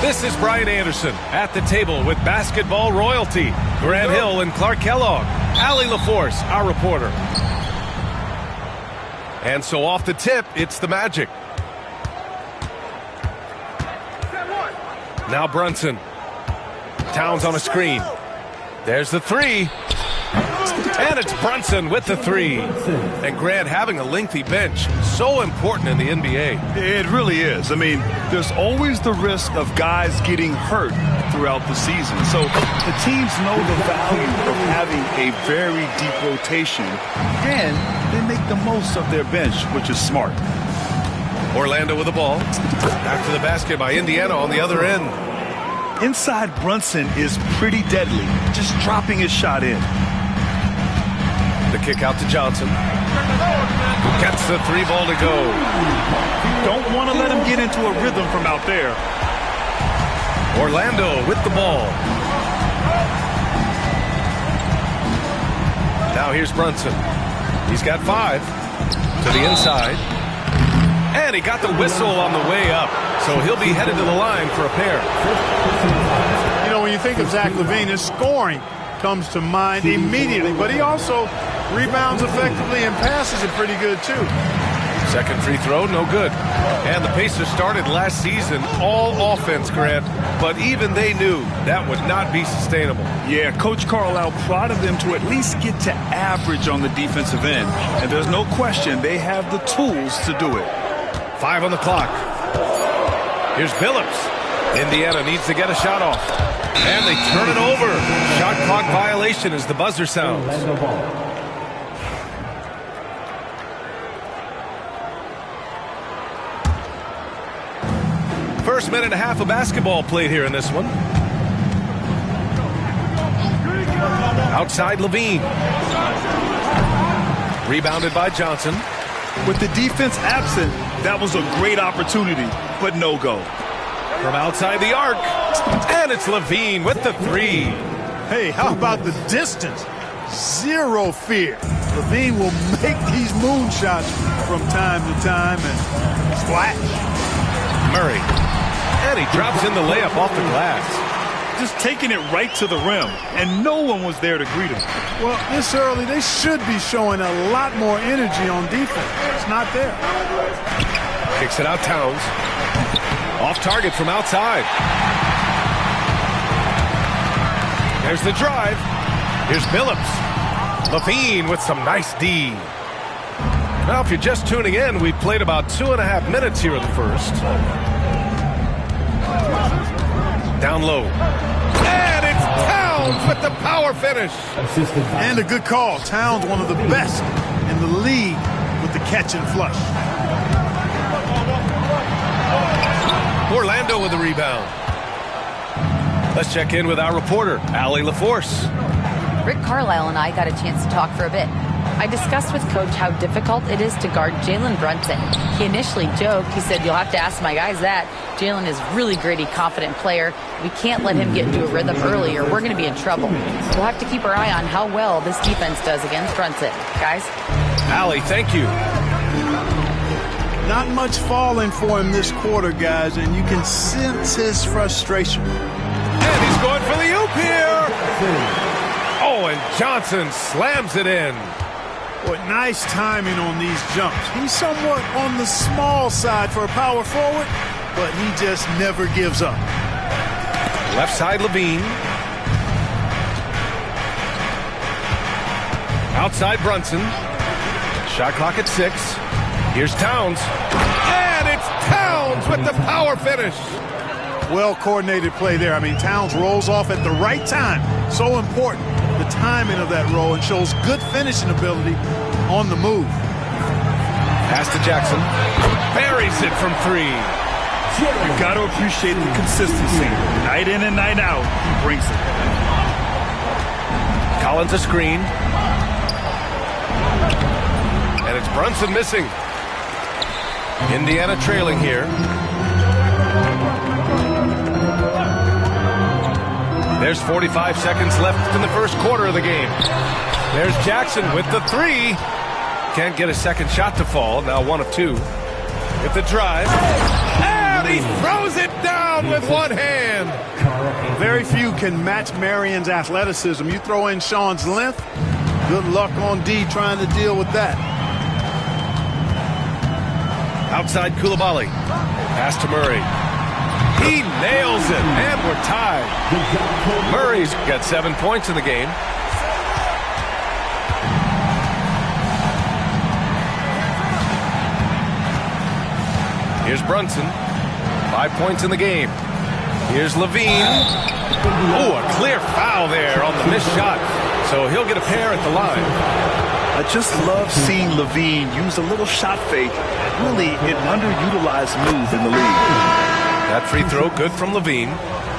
This is Brian Anderson at the table with basketball royalty. Grant Hill and Clark Kellogg. Allie LaForce, our reporter. And so off the tip, it's the Magic. Now Brunson. Towns on a screen. There's the three. And it's Brunson with the three. And Grant, having a lengthy bench, so important in the NBA. It really is. I mean, there's always the risk of guys getting hurt throughout the season. So the teams know the value of having a very deep rotation, and they make the most of their bench, which is smart. Orlando with the ball. Back to the basket by Indiana on the other end. Inside Brunson is pretty deadly, just dropping his shot in. The kick out to Johnson. Gets the three ball to go. Don't want to let him get into a rhythm from out there. Orlando with the ball. Now here's Brunson. He's got 5 to the inside. And he got the whistle on the way up. So he'll be headed to the line for a pair. You know, when you think of Zach LaVine, his scoring comes to mind immediately. But he also rebounds effectively and passes it pretty good, too. Second free throw, no good. And the Pacers started last season all offense, Grant. But even they knew that would not be sustainable. Yeah, Coach Carlisle prodded them to at least get to average on the defensive end. And there's no question they have the tools to do it. 5 on the clock. Here's Billups. Indiana needs to get a shot off. And they turn it over. Shot clock violation as the buzzer sounds. First minute and a half of basketball played here in this one. Outside LaVine. Rebounded by Johnson. With the defense absent, that was a great opportunity, but no go. From outside the arc, and it's LaVine with the three. Hey, how about the distance? Zero fear. LaVine will make these moonshots from time to time and splash. Murray, and he drops in the layup off the glass. Just taking it right to the rim, and no one was there to greet him. Well, this early, they should be showing a lot more energy on defense. It's not there. Kicks it out, Towns. Off target from outside. There's the drive. Here's Billups. LaVine with some nice D. Now, if you're just tuning in, we've played about 2.5 minutes here in the first. Down low. And it's Towns with the power finish. And a good call. Towns, one of the best in the league with the catch and flush. Orlando with the rebound. Let's check in with our reporter, Allie LaForce. Rick Carlisle and I got a chance to talk for a bit. I discussed with Coach how difficult it is to guard Jalen Brunson. He initially joked. He said, "You'll have to ask my guys that." Jalen is really gritty, confident player. We can't let him get into a rhythm early or we're going to be in trouble. We'll have to keep our eye on how well this defense does against Brunson. Guys? Allie, thank you. Not much falling for him this quarter, guys, and you can sense his frustration. And he's going for the oop here. Oh, and Johnson slams it in. Boy, nice timing on these jumps. He's somewhat on the small side for a power forward, but he just never gives up. Left side, Levine. Outside, Brunson. Shot clock at 6. Here's Towns. And it's Towns with the power finish. Well-coordinated play there. I mean, Towns rolls off at the right time. So important, the timing of that roll, and shows good finishing ability on the move. Pass to Jackson. Buries it from 3. You got to appreciate the consistency. Night in and night out, he brings it. Collins a screen. And it's Brunson missing. Indiana trailing here. There's 45 seconds left in the first quarter of the game. There's Jackson with the 3. Can't get a second shot to fall. Now 1 of 2. With the drive. And he throws it down with one hand. Very few can match Marion's athleticism. You throw in Sean's length, good luck on D trying to deal with that. Outside Coulibaly. Pass to Murray. He nails it, and we're tied. Murray's got 7 points in the game. Here's Brunson. 5 points in the game. Here's Levine. Oh, a clear foul there on the missed shot. So he'll get a pair at the line. I just love seeing Levine use a little shot fake. Really an underutilized move in the league. That free throw good from Levine.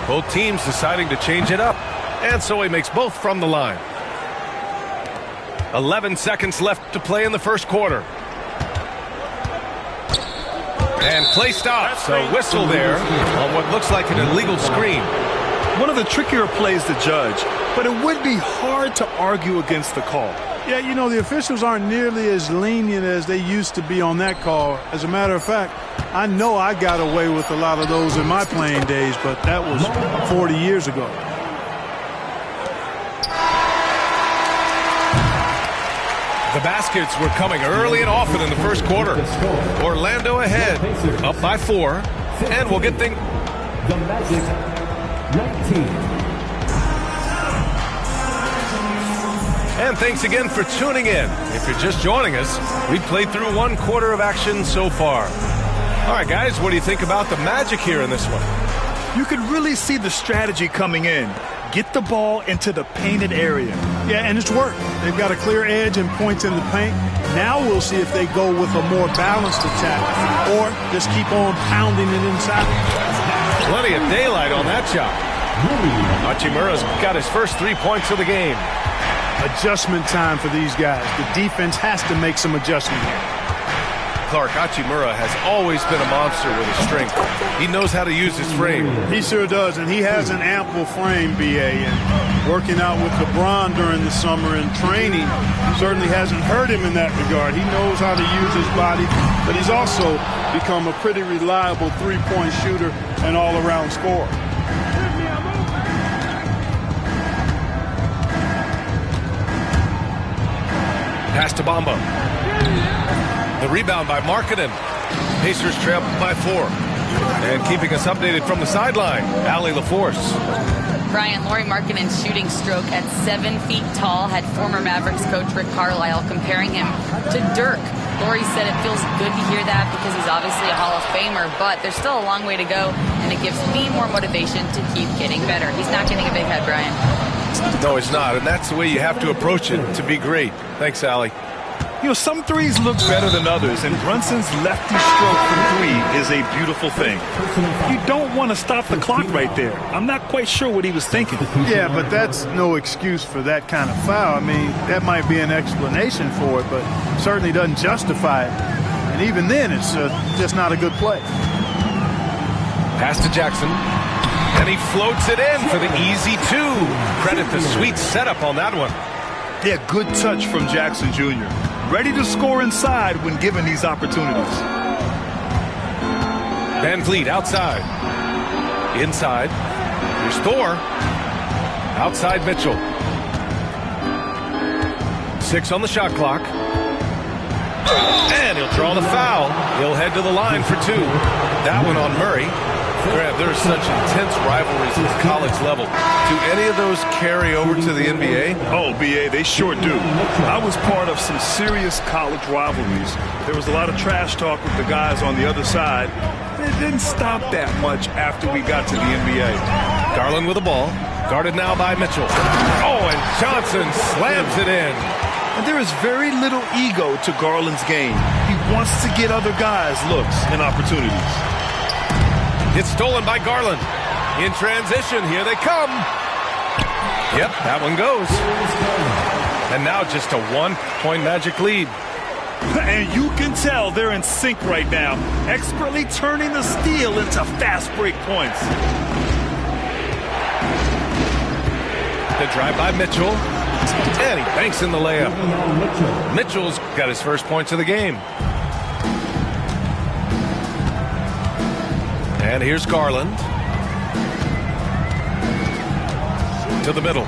Both teams deciding to change it up. And so he makes both from the line. 11 seconds left to play in the first quarter. And play stops. A whistle there on what looks like an illegal screen. One of the trickier plays to judge, but it would be hard to argue against the call. Yeah, you know, the officials aren't nearly as lenient as they used to be on that call. As a matter of fact, I know I got away with a lot of those in my playing days, but that was 40 years ago. The baskets were coming early and often in the first quarter. Orlando ahead, up by 4, and we'll get things. The Magic, 19. And thanks again for tuning in. If you're just joining us, we've played through 1 quarter of action so far. All right, guys, what do you think about the Magic here in this one? You could really see the strategy coming in. Get the ball into the painted area. Yeah, and it's worked. They've got a clear edge and points in the paint. Now we'll see if they go with a more balanced attack or just keep on pounding it inside. Plenty of daylight on that shot. Hachimura's got his first 3 points of the game. Adjustment time for these guys. The defense has to make some adjustment here. Clark, Hachimura has always been a monster with his strength. He knows how to use his frame. He sure does, and he has an ample frame, B.A. And working out with LeBron during the summer and training certainly hasn't hurt him in that regard. He knows how to use his body, but he's also become a pretty reliable three-point shooter and all-around scorer. Pass to Bamba. The rebound by Markkanen. Pacers trail by 4. And keeping us updated from the sideline, Allie LaForce. Brian, Lauri Markkanen's shooting stroke at 7 feet tall had former Mavericks coach Rick Carlisle comparing him to Dirk. Lauri said it feels good to hear that because he's obviously a Hall of Famer, but there's still a long way to go, and it gives me more motivation to keep getting better. He's not getting a big head, Brian. No, he's not, and that's the way you have to approach it to be great. Thanks, Allie. You know, some threes look better than others, and Brunson's lefty stroke from 3 is a beautiful thing. You don't want to stop the clock right there. I'm not quite sure what he was thinking. Yeah, but that's no excuse for that kind of foul. I mean, that might be an explanation for it, but certainly doesn't justify it. And even then, it's just not a good play. Pass to Jackson. And he floats it in for the easy 2. Credit the sweet setup on that one. Yeah, good touch from Jackson Jr. Ready to score inside when given these opportunities. Van Vliet outside. Inside. Here's Thor. Outside Mitchell. 6 on the shot clock. And he'll draw the foul. He'll head to the line for 2. That one on Murray. Grant, there are such intense rivalries at the college level. Do any of those carry over to the NBA? Oh, B.A., they sure do. I was part of some serious college rivalries. There was a lot of trash talk with the guys on the other side. It didn't stop that much after we got to the NBA. Garland with the ball. Guarded now by Mitchell. Oh, and Johnson slams it in. And there is very little ego to Garland's game. He wants to get other guys looks and opportunities. It's stolen by Garland. In transition, here they come. Yep, that one goes. And now just a 1-point Magic lead. And you can tell they're in sync right now, expertly turning the steal into fast break points. The drive by Mitchell. And he banks in the layup. Mitchell's got his first points of the game. And here's Garland. To the middle.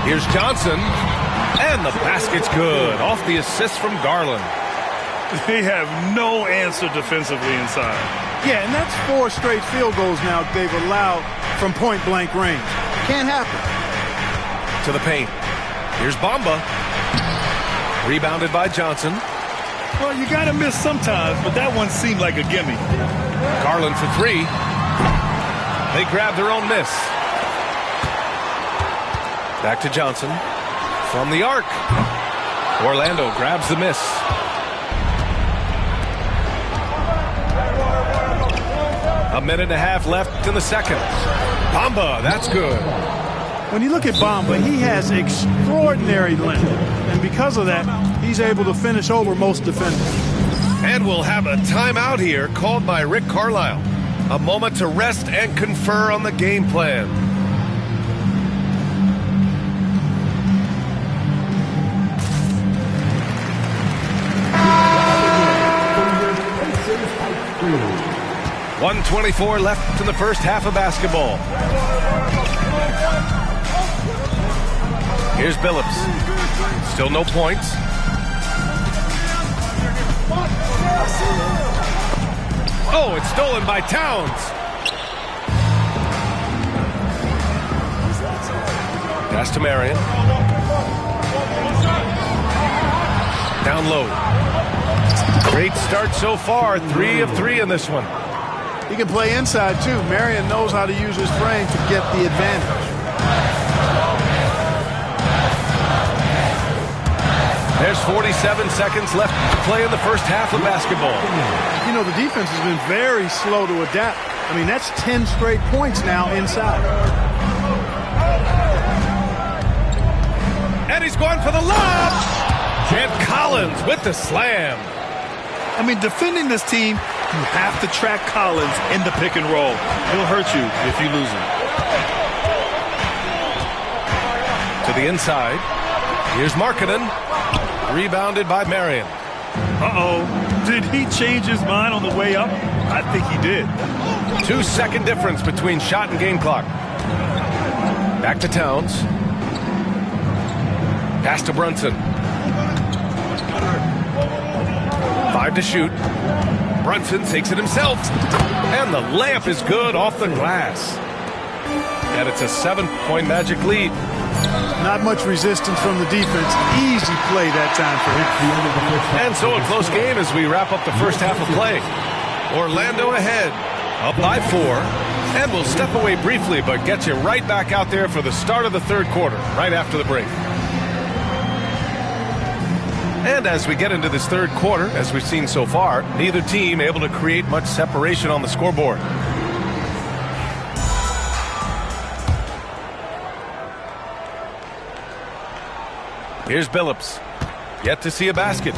Here's Johnson. And the basket's good. Off the assist from Garland. They have no answer defensively inside. Yeah, and that's 4 straight field goals now they've allowed from point-blank range. Can't happen. To the paint. Here's Bamba. Rebounded by Johnson. Well, you got to miss sometimes, but that one seemed like a gimme. Garland for 3. They grab their own miss. Back to Johnson. From the arc. Orlando grabs the miss. A minute and a half left in the second. Bamba, that's good. When you look at Bamba, he has extraordinary length. And because of that, he's able to finish over most defenders. And we'll have a timeout here called by Rick Carlisle. A moment to rest and confer on the game plan. .124 left in the first half of basketball. Here's Billups. Still no points. Oh, it's stolen by Towns. Pass to Marion. Down low. Great start so far. 3 of 3 in this one. He can play inside, too. Marion knows how to use his frame to get the advantage. There's 47 seconds left to play in the first half of basketball. You know, the defense has been very slow to adapt. I mean, that's 10 straight points now inside. And he's going for the lob. Jet Collins with the slam. I mean, defending this team, you have to track Collins in the pick and roll. He'll hurt you if you lose him. To the inside. Here's Markkanen. Rebounded by Marion. Uh-oh. Did he change his mind on the way up? I think he did. 2-second difference between shot and game clock. Back to Towns. Pass to Brunson. 5 to shoot. Brunson takes it himself. And the layup is good off the glass. And it's a 7-point Magic lead. Not much resistance from the defense. Easy play that time for him. And so a close game as we wrap up the first half of play. Orlando ahead, up by 4. And we'll step away briefly, but get you right back out there for the start of the third quarter, right after the break. And as we get into this third quarter, as we've seen so far, neither team able to create much separation on the scoreboard. Here's Billups. Yet to see a basket.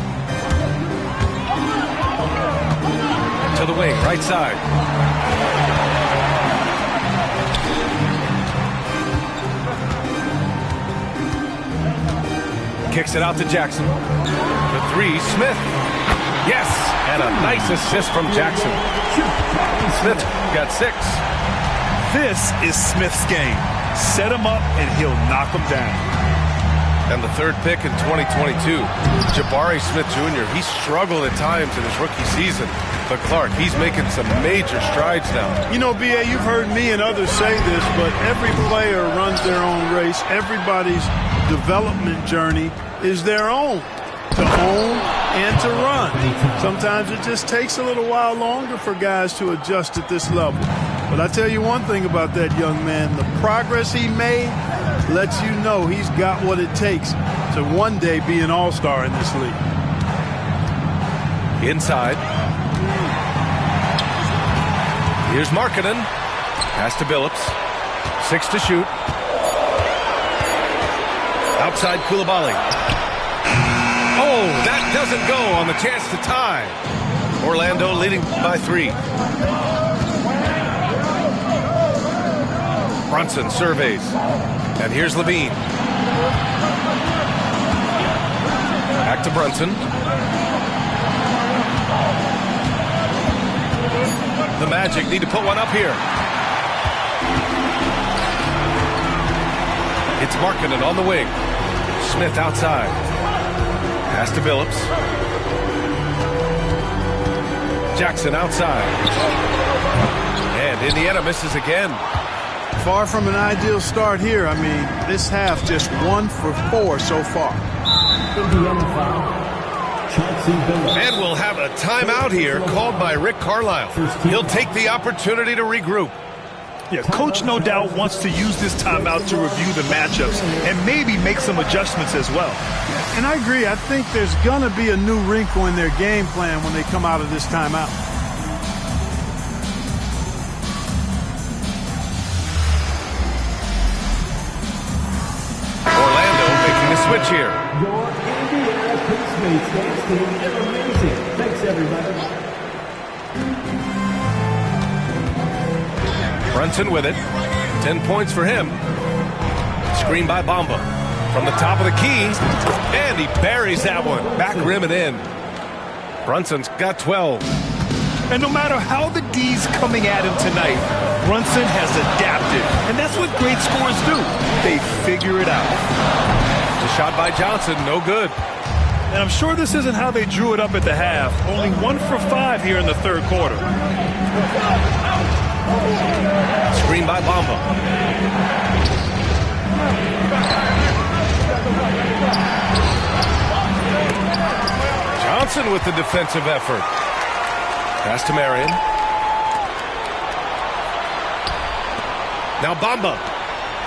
To the wing, right side. Kicks it out to Jackson. The 3, Smith. Yes, and a nice assist from Jackson. Smith got 6. This is Smith's game. Set him up, and he'll knock him down. And the third pick in 2022, Jabari Smith Jr., he struggled at times in his rookie season. But Clark, he's making some major strides now. You know, B.A., you've heard me and others say this, but every player runs their own race. Everybody's development journey is their own, to own and to run. Sometimes it just takes a little while longer for guys to adjust at this level. But I tell you one thing about that young man, the progress he made lets you know he's got what it takes to one day be an all-star in this league. Inside. Here's Markkanen. Pass to Billups. 6 to shoot. Outside Coulibaly. Oh, that doesn't go on the chance to tie. Orlando leading by 3. Brunson surveys. And here's Levine. Back to Brunson. The Magic need to put one up here. It's Markkanen on the wing. Smith outside. Pass to Billups. Jackson outside. And Indiana misses again. Far from an ideal start here. I mean, this half just 1 for 4 so far. Indiana foul. And we'll have a timeout here called by Rick Carlisle. He'll take the opportunity to regroup. Yeah, Coach no doubt wants to use this timeout to review the matchups and maybe make some adjustments as well. And I agree. I think there's going to be a new wrinkle in their game plan when they come out of this timeout. Orlando making a switch here. Your Indiana Pacemates dance team is amazing. Thanks, everybody. Brunson with it. 10 points for him. Screen by Bamba. From the top of the key. And he buries that one. Back rim and in. Brunson's got 12. And no matter how the D's coming at him tonight, Brunson has adapted. And that's what great scorers do. They figure it out. The shot by Johnson, no good. And I'm sure this isn't how they drew it up at the half. Only 1 for 5 here in the third quarter. Screen by Bamba. Johnson with the defensive effort. Pass to Marion. Now Bamba.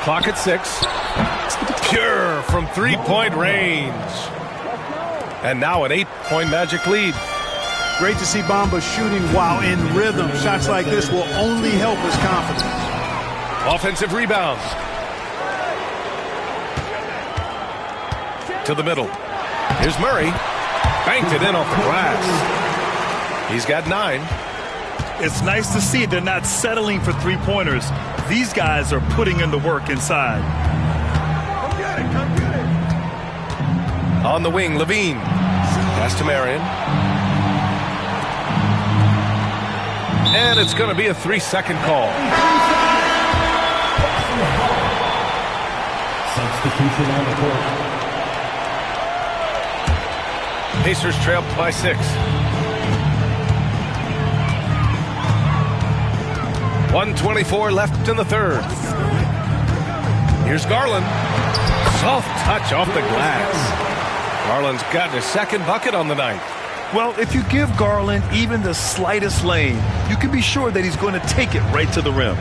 Clock at 6. Pure from three-point range. And now an 8-point Magic lead. Great to see Bamba shooting while in rhythm. Shots like this will only help his confidence. Offensive rebound. To the middle. Here's Murray. Banked it in off the glass. He's got 9. It's nice to see they're not settling for three-pointers. These guys are putting in the work inside. Come get it, come get it. On the wing, Levine. Pass to Marion. And it's going to be a 3-second call. Substitution on the court. Pacers trail by 6. 1:24 left in the third. Here's Garland. Soft touch off the glass. Garland's gotten his second bucket on the night. Well, if you give Garland even the slightest lane, you can be sure that he's going to take it right to the rim.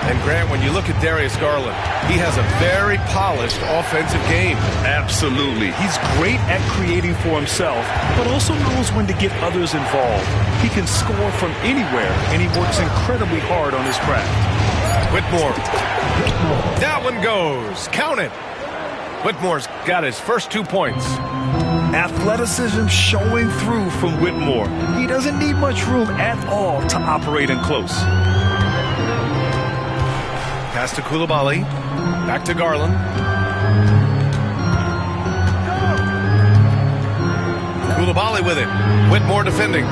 And Grant, when you look at Darius Garland, he has a very polished offensive game. Absolutely. He's great at creating for himself, but also knows when to get others involved. He can score from anywhere, and he works incredibly hard on his craft. Whitmore. That one goes. Count it. Whitmore's got his first 2 points. Athleticism showing through from Whitmore. He doesn't need much room at all to operate in close. Pass to Coulibaly. Back to Garland. Coulibaly with it. Whitmore defending.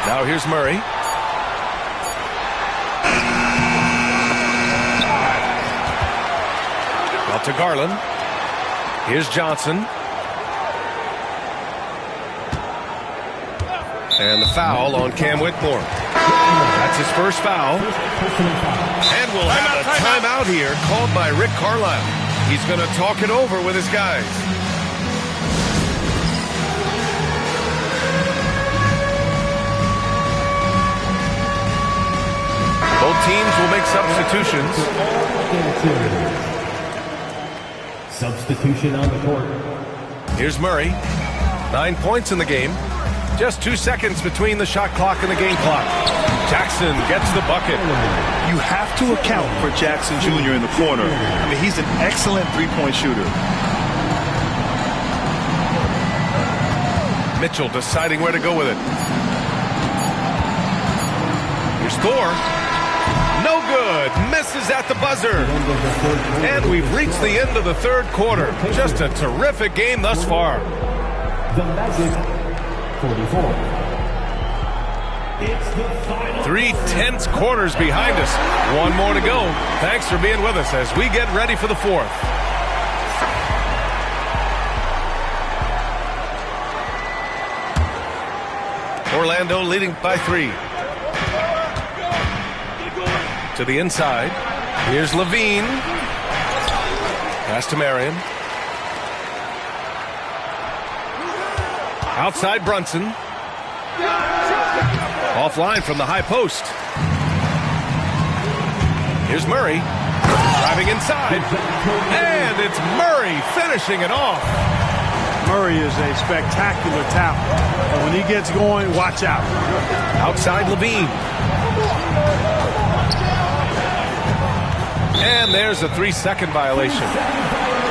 Now here's Murray. Out to Garland. Here's Johnson. And the foul on Cam Whitmore. That's his first foul. And we'll have a timeout here called by Rick Carlisle. He's going to talk it over with his guys. Both teams will make substitutions. Substitution on the court. Here's Murray. 9 points in the game. Just 2 seconds between the shot clock and the game clock. Jackson gets the bucket. You have to account for Jackson Jr. in the corner. I mean, he's an excellent three-point shooter. Mitchell deciding where to go with it. Here's Thor. No good. Misses at the buzzer. And we've reached the end of the third quarter. Just a terrific game thus far. The Magic, 44. It's the final. 3 tense quarters behind us. One more to go. Thanks for being with us as we get ready for the fourth. Orlando leading by 3. To the inside. Here's Levine. Pass to Marion. Outside Brunson. Offline from the high post. Here's Murray. Driving inside. And it's Murray finishing it off. Murray is a spectacular talent. But when he gets going, watch out. Outside Levine. And there's a 3-second violation.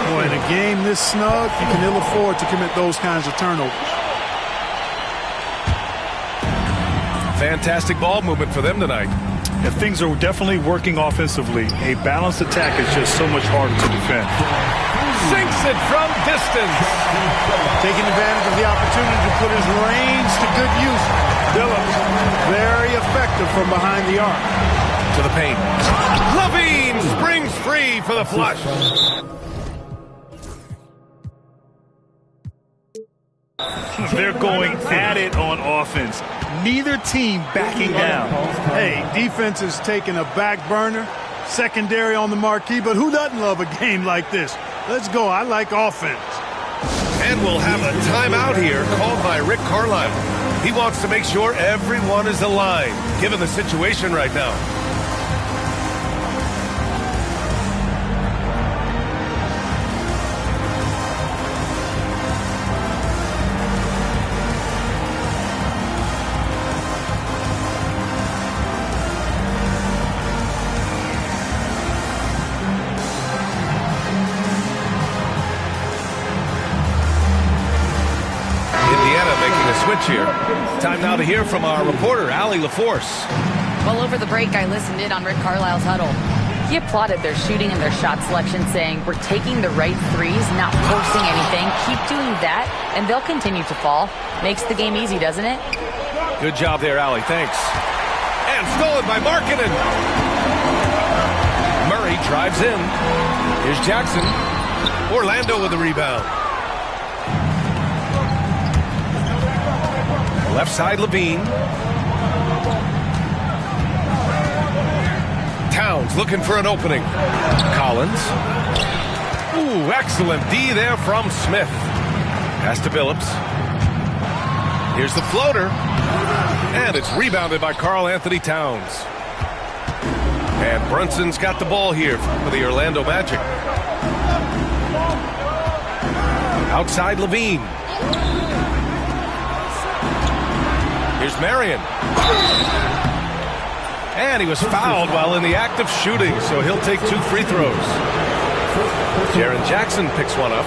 Boy, in a game this snug, you can ill afford to commit those kinds of turnovers. Fantastic ball movement for them tonight. And things are definitely working offensively. A balanced attack is just so much harder to defend. Sinks it from distance. Taking advantage of the opportunity to put his range to good use. Phillips, very effective from behind the arc. To the paint. Levine springs free for the flush. They're going at it on offense. Neither team backing down. Hey, defense is taking a back burner, secondary on the marquee, but who doesn't love a game like this? Let's go. I like offense. And we'll have a timeout here called by Rick Carlisle. He wants to make sure everyone is aligned, given the situation right now. Here. Time now to hear from our reporter, Allie LaForce. Well, over the break, I listened in on Rick Carlisle's huddle. He applauded their shooting and their shot selection, saying, "We're taking the right threes, not forcing anything. Keep doing that, and they'll continue to fall." Makes the game easy, doesn't it? Good job there, Allie. Thanks. And stolen by Markkanen. Murray drives in. Here's Jackson. Orlando with the rebound. Left side, Levine. Towns looking for an opening. Collins. Ooh, excellent D there from Smith. Pass to Phillips. Here's the floater. And it's rebounded by Karl Anthony Towns. And Brunson's got the ball here for the Orlando Magic. Outside Levine. Here's Marion. And he was fouled while in the act of shooting, so he'll take 2 free throws. Jaren Jackson picks one up.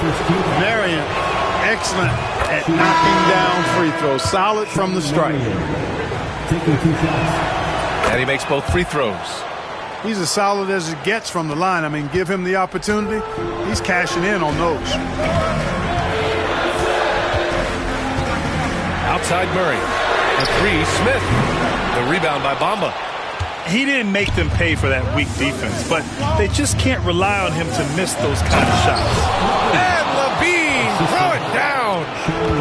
Marion, excellent at knocking down free throws. Solid from the stripe. And he makes both free throws. He's as solid as it gets from the line. I mean, give him the opportunity. He's cashing in on those. Outside Murray. The 3, Smith. The rebound by Bamba. He didn't make them pay for that weak defense, but they just can't rely on him to miss those kind of shots. And Levine, throw it down.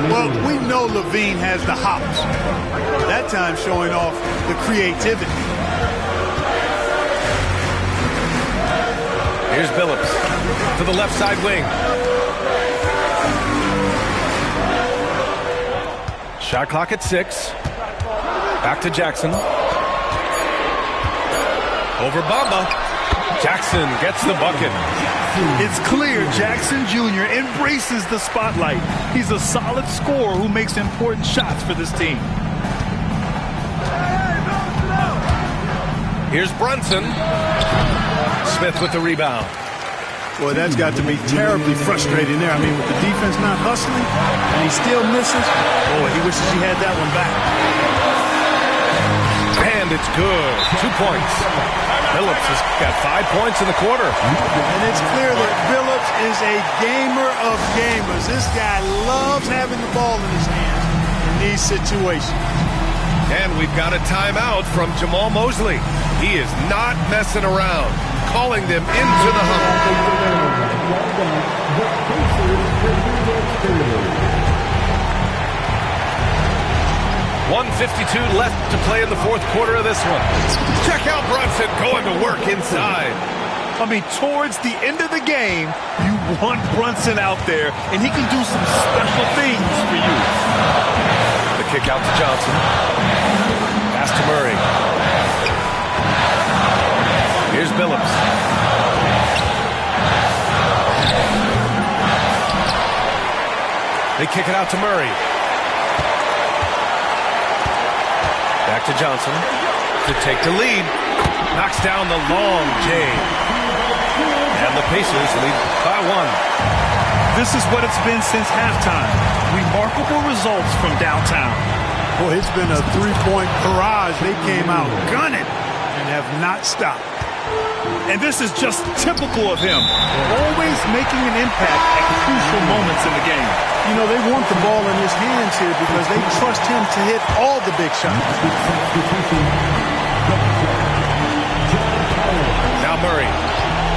Well, we know Levine has the hops. That time showing off the creativity. Here's Billups to the left side wing. Shot clock at 6. Back to Jackson. Over Bamba. Jackson gets the bucket. It's clear Jackson Jr. embraces the spotlight. He's a solid scorer who makes important shots for this team. Here's Brunson. Smith with the rebound. Boy, that's got to be terribly frustrating there. I mean, with the defense not hustling, and he still misses. Boy, he wishes he had that one back. And it's good. 2 points. Billups has got 5 points in the quarter. And it's clear that Billups is a gamer of gamers. This guy loves having the ball in his hands in these situations. And we've got a timeout from Jamal Mosley. He is not messing around, calling them into the huddle. 1:52 left to play in the fourth quarter of this one. Check out Brunson going to work inside. I mean, towards the end of the game, you want Brunson out there, and he can do some special things for you. The kick out to Johnson. Pass to Murray. Here's Billups. They kick it out to Murray. Back to Johnson to take the lead. Knocks down the long J. And the Pacers lead by 1. This is what it's been since halftime. Remarkable results from downtown. Boy, it's been a three-point barrage. They came out gunning and have not stopped. And this is just typical of him. Always making an impact at crucial moments in the game. You know, they want the ball in his hands here because they trust him to hit all the big shots. Now Murray.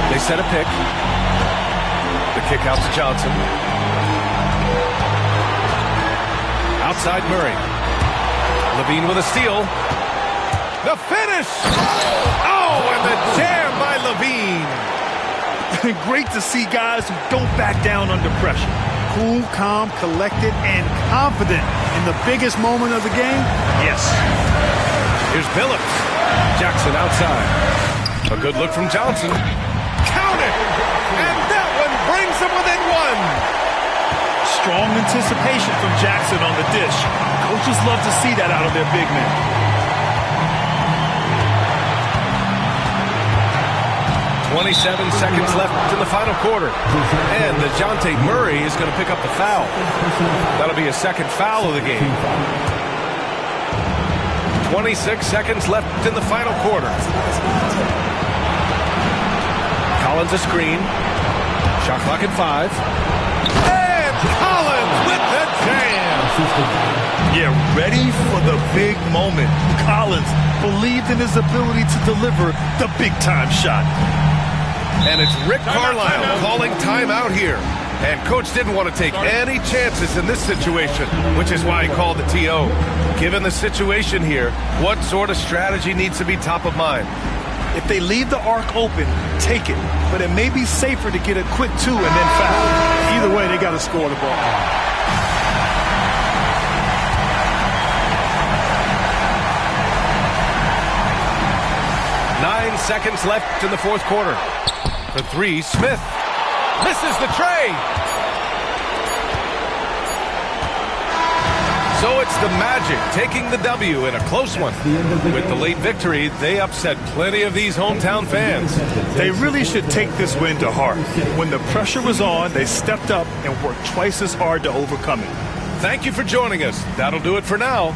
They set a pick. The kick out to Johnson. Outside Murray. Levine with a steal. The finish! Oh, and the jam by Levine. Great to see guys who don't back down under pressure. Cool, calm, collected, and confident in the biggest moment of the game? Yes. Here's Billups. Jackson outside. A good look from Johnson. Count it! And that one brings them within 1. Strong anticipation from Jackson on the dish. Coaches love to see that out of their big men. 27 seconds left in the final quarter. And DeJounte Murray is going to pick up the foul. That'll be his second foul of the game. 26 seconds left in the final quarter. Collins a screen. Shot clock at 5. And Collins with the jam. Yeah, ready for the big moment. Collins believed in his ability to deliver the big-time shot. And it's Rick Carlisle calling timeout here. And Coach didn't want to take any chances in this situation, which is why he called the TO. Given the situation here, what sort of strategy needs to be top of mind? If they leave the arc open, take it. But it may be safer to get a quick 2 and then foul. Either way, they got to score the ball. Nine seconds left in the fourth quarter. For 3, Smith misses the tray. So it's the Magic taking the W in a close one. With the late victory, they upset plenty of these hometown fans. They really should take this win to heart. When the pressure was on, they stepped up and worked twice as hard to overcome it. Thank you for joining us. That'll do it for now.